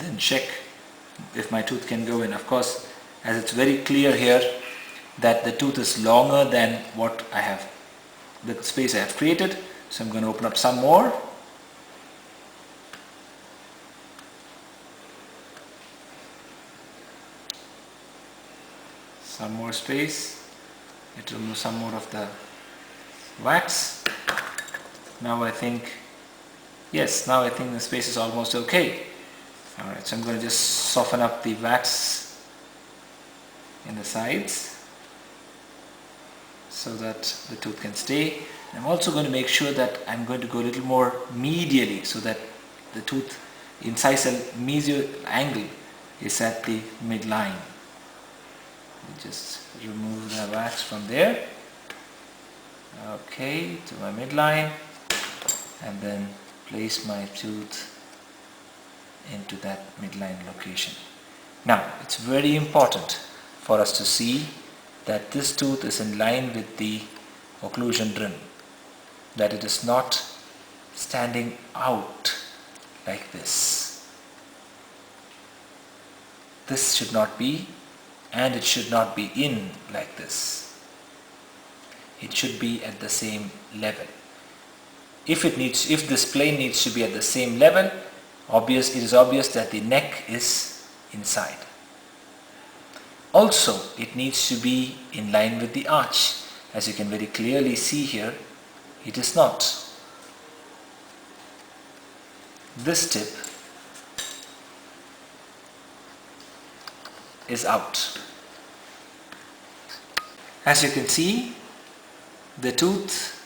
then check if my tooth can go in. Of course, as it's very clear here that the tooth is longer than what I have, the space I have created, so I'm going to open up some more. Some more space. It will remove some more of the wax. Now I think, yes, now I think the space is almost okay. Alright, so I'm going to just soften up the wax in the sides so that the tooth can stay. I'm also going to make sure that I'm going to go a little more medially so that the tooth incisal mesial angle is at the midline. Just remove the wax from there. Okay, to my midline, and then place my tooth into that midline location. Now, it's very important for us to see that this tooth is in line with the occlusion rim, that it is not standing out like this. This should not be, and it should not be in like this. It should be at the same level. If this plane needs to be at the same level, it is obvious that the neck is inside. Also, it needs to be in line with the arch. As you can very clearly see here, it is not. This tip is out. As you can see, the tooth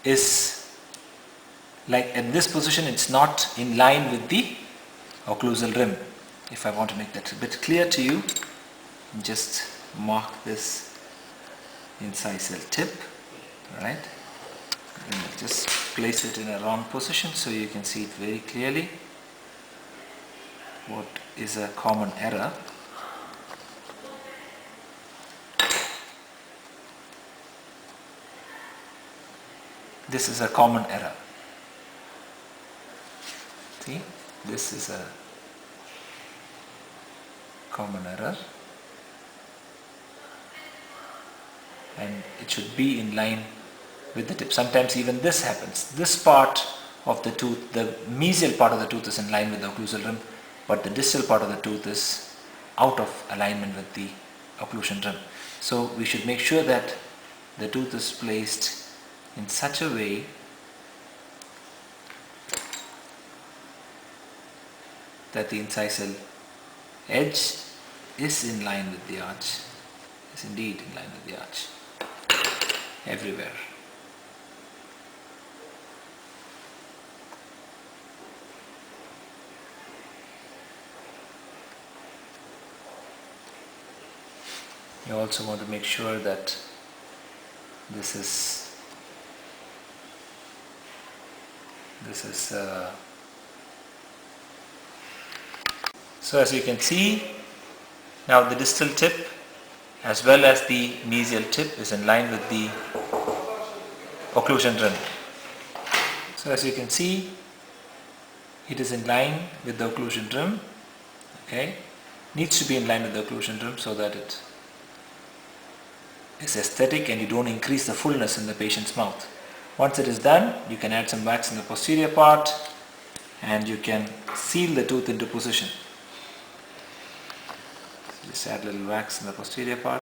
is like in this position, it's not in line with the occlusal rim. If I want to make that a bit clear to you, just mark this incisal tip, right? And just place it in a wrong position so you can see it very clearly. What is a common error? This is a common error. See, this is a common error, and it should be in line with the tip. Sometimes even this happens. This part of the tooth, the mesial part of the tooth is in line with the occlusal rim, but the distal part of the tooth is out of alignment with the occlusion rim. So we should make sure that the tooth is placed in such a way that the incisal edge is in line with the arch, is indeed in line with the arch, everywhere. You also want to make sure that this is so as you can see, now the distal tip as well as the mesial tip is in line with the occlusion rim. So as you can see, it is in line with the occlusion rim. Okay, needs to be in line with the occlusion rim so that it is aesthetic and you don't increase the fullness in the patient's mouth. Once it is done, you can add some wax in the posterior part and you can seal the tooth into position. Just add a little wax in the posterior part.